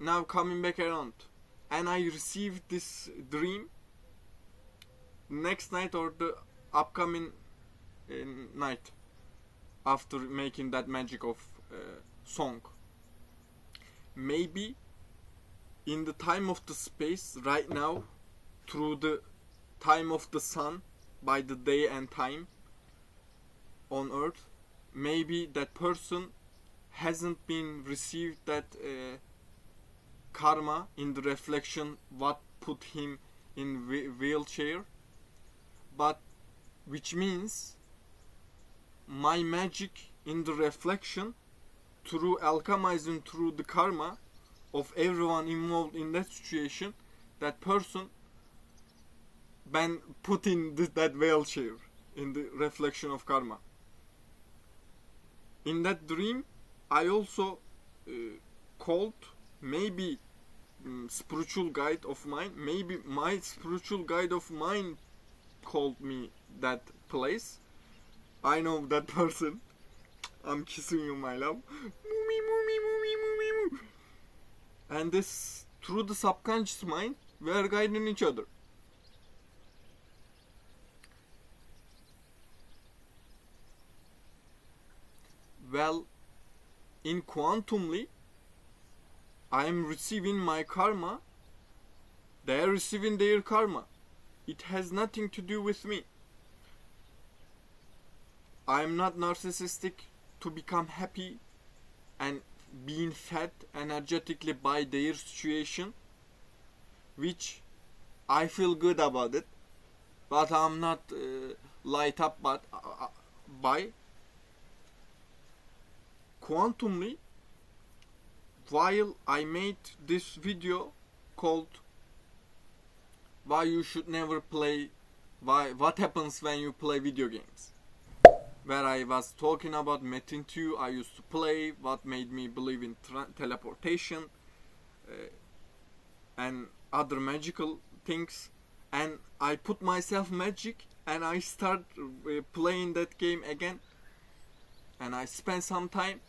now coming back around, and I received this dream next night or the upcoming night after making that magic of song. Maybe in the time of the space right now, through the time of the sun, by the day and time on earth, maybe that person hasn't been received that karma in the reflection what put him in wheelchair, but which means my magic in the reflection through alchemizing through the karma of everyone involved in that situation, that person been put in that wheelchair in the reflection of karma. In that dream, I also called maybe spiritual guide of mine. Maybe my spiritual guide of mine called me that place. I know that person. I'm kissing you, my love. And this, through the subconscious mind, we are guiding each other. Well, in quantumly, I am receiving my karma. They are receiving their karma. It has nothing to do with me. I am not narcissistic to become happy and being fed energetically by their situation, which I feel good about it, but I'm not light up by. Quantumly, while I made this video called why you should never play, what happens when you play video games, where I was talking about Metin 2 I used to play, what made me believe in teleportation and other magical things, and I put myself magic and I start playing that game again, and I spent some time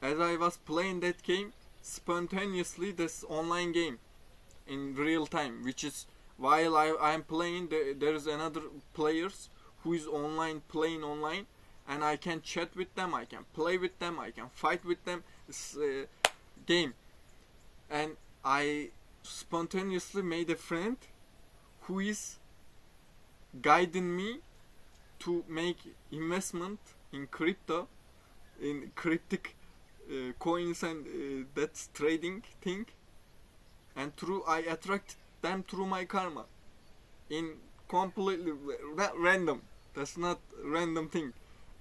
as I was playing that game spontaneously, this online game in real time, which is while I am playing, there is another players who is online, playing online, and I can chat with them, I can play with them, I can fight with them. This game, and I spontaneously made a friend who is guiding me to make investment in crypto, in cryptic coins and that's trading thing, and through I attract them through my karma in completely random. That's not random thing.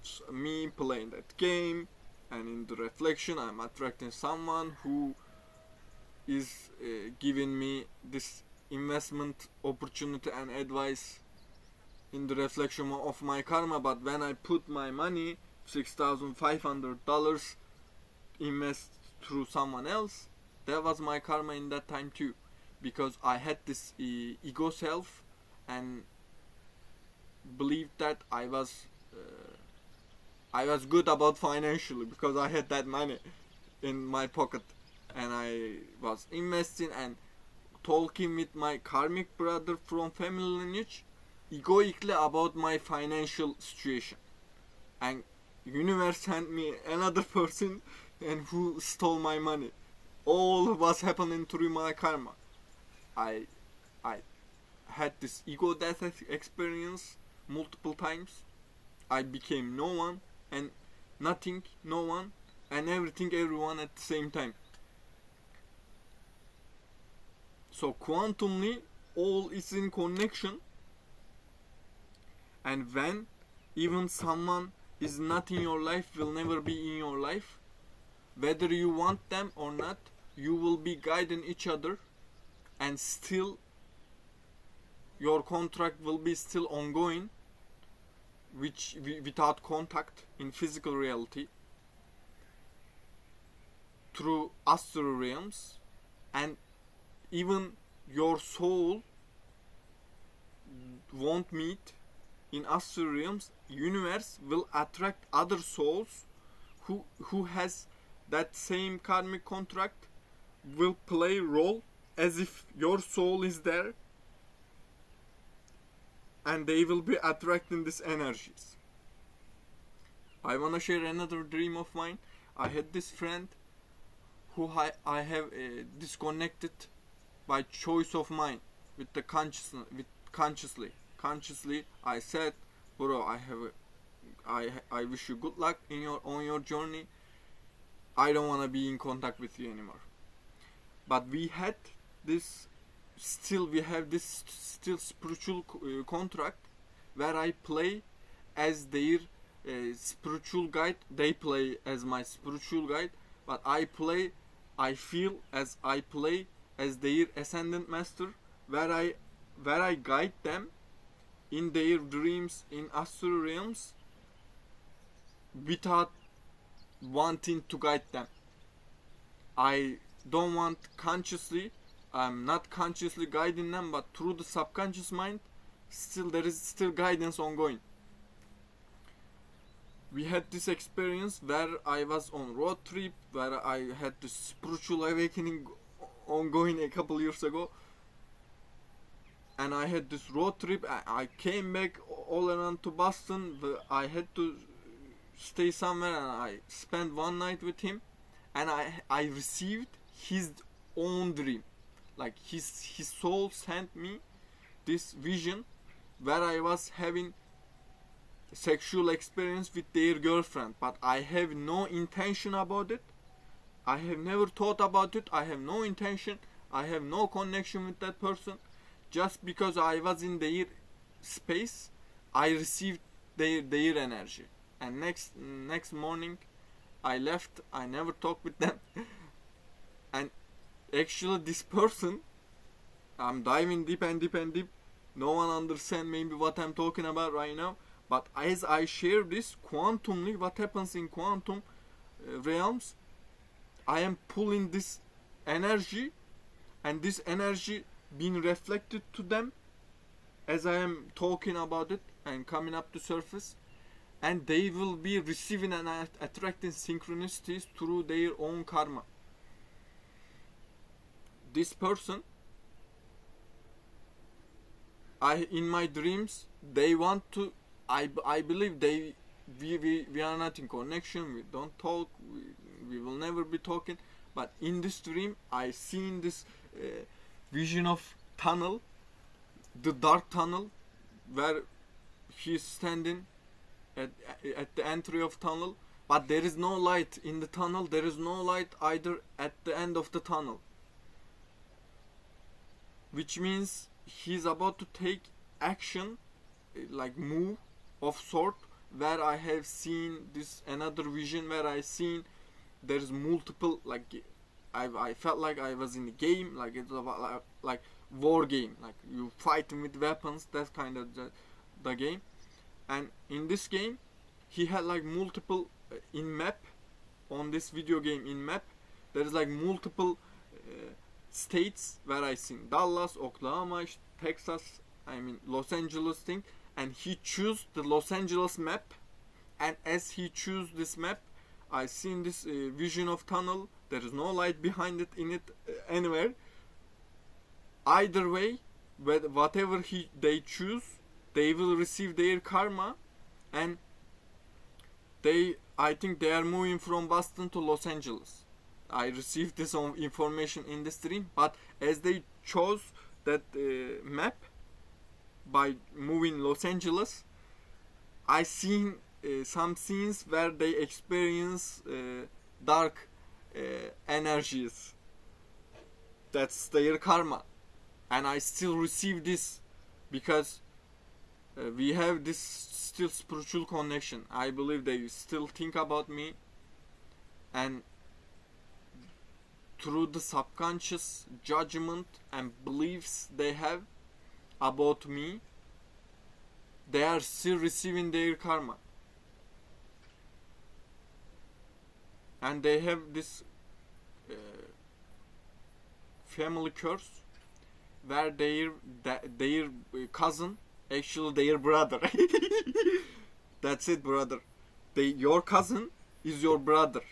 It's me playing that game, and in the reflection I'm attracting someone who is giving me this investment opportunity and advice in the reflection of my karma. But when I put my money, $6,500, invest through someone else, that was my karma in that time too, because I had this ego self and believed that I was good about financially because I had that money in my pocket, and I was investing and talking with my karmic brother from family lineage egoically about my financial situation, and universe sent me another person and who stole my money. All was happening through my karma. I had this ego death experience multiple times. I became no one and nothing, no one and everything, everyone at the same time. So quantumly, all is in connection, and when even someone is not in your life, will never be in your life, whether you want them or not, you will be guiding each other, and still your contract will be still ongoing, which without contact in physical reality, through astral realms, and even your soul won't meet in astral realms. Universe will attract other souls who has that same karmic contract will play role as if your soul is there, and they will be attracting these energies. I wanna share another dream of mine. I had this friend who I have disconnected by choice of mine with the consciously. I said, bro, I wish you good luck in your journey. I don't wanna be in contact with you anymore. But we have this still spiritual contract where I play as their spiritual guide. They play as my spiritual guide, but I feel as I play as their ascendant master, where I guide them in their dreams in astral realms without wanting to guide them. I don't want I'm not consciously guiding them, but through the subconscious mind, there is guidance ongoing. We had this experience where I was on road trip, where I had this spiritual awakening ongoing a couple years ago, and I had this road trip. I came back all around to Boston. I had to stay somewhere, and I spent one night with him, and I received his own dream. Like his soul sent me this vision where I was having sexual experience with their girlfriend, but I have no intention about it. I have never thought about it. I have no intention. I have no connection with that person. Just because I was in their space, I received their energy. And next morning, I left. I never talked with them. And actually, this person, I'm diving deep and deep and deep. No one understands maybe what I'm talking about right now. But as I share this quantumly, what happens in quantum realms, I am pulling this energy, and this energy being reflected to them as I am talking about it and coming up to surface, and they will be receiving and attracting synchronicities through their own karma. This person, in my dreams, they want to. I believe we are not in connection. We don't talk. We will never be talking. But in this dream, I seen this vision of tunnel, the dark tunnel, where he's standing at the entry of tunnel. But there is no light in the tunnel. There is no light either at the end of the tunnel. Which means he's about to take action, like move of sort, where I have seen this another vision where I seen there's multiple, like I felt like I was in a game, like it's about like war game, like you fighting with weapons. That's kind of the game. And in this game, he had like multiple in map on this video game. In map, there is like multiple states where I seen Dallas, Oklahoma, Texas, Los Angeles thing, and he chose the Los Angeles map, and as he chose this map, I seen this vision of tunnel. There is no light behind it in it anywhere. Either way, whatever they choose, they will receive their karma, and I think they are moving from Boston to Los Angeles. I received this information in the stream, but as they chose that map by moving Los Angeles, I seen some scenes where they experience dark energies. That's their karma, and I still receive this because we have this still spiritual connection. I believe they still think about me, and through the subconscious judgment and beliefs they have about me, they are still receiving their karma. And they have this family curse where their cousin, actually their brother, that's it, brother. Your cousin is your brother,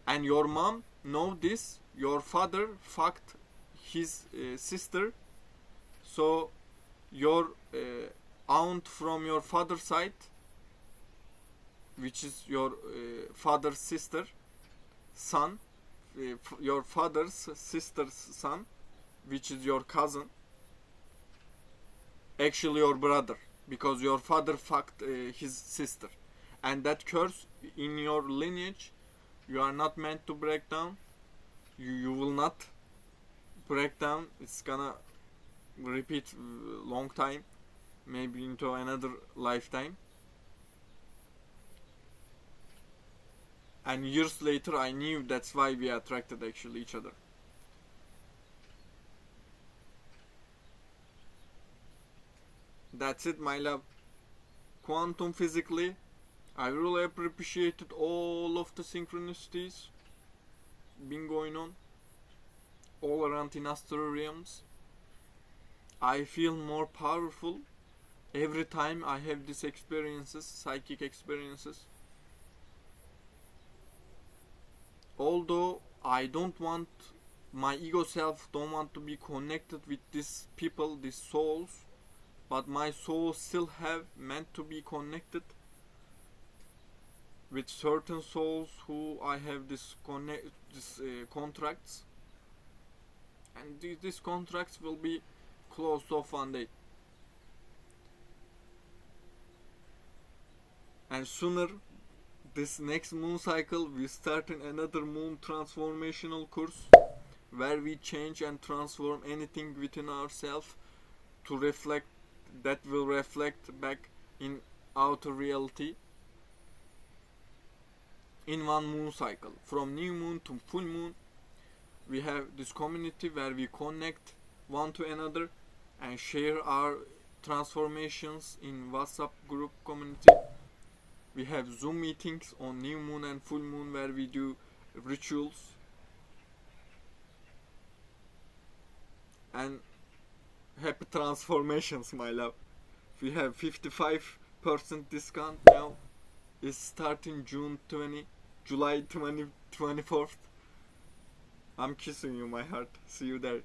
and your mom know this your father fucked his sister, so your aunt from your father's side, which is your father's sister, son, your father's sister's son, which is your cousin, actually your brother, because your father fucked his sister, and that curse in your lineage, you are not meant to break down. You will not break down. It's gonna repeat long time, maybe into another lifetime. And years later I knew that's why we attracted actually each other. That's it, my love. Quantum physically, I really appreciated all of the synchronicities been going on all around in astral realms. I feel more powerful every time I have these experiences, psychic experiences. Although I don't want, my ego self don't want to be connected with these people, these souls, but my soul still have meant to be connected with certain souls who I have this contracts, and these contracts will be closed off one day. And sooner, this next moon cycle, we start in another moon transformational course where we change and transform anything within ourselves to reflect, that will reflect back in outer reality in one moon cycle. From new moon to full moon, we have this community where we connect one to another and share our transformations in WhatsApp group community. We have Zoom meetings on new moon and full moon where we do rituals. And happy transformations, my love. We have 55% discount now. It's starting July 24th. I'm kissing you, my heart. See you there.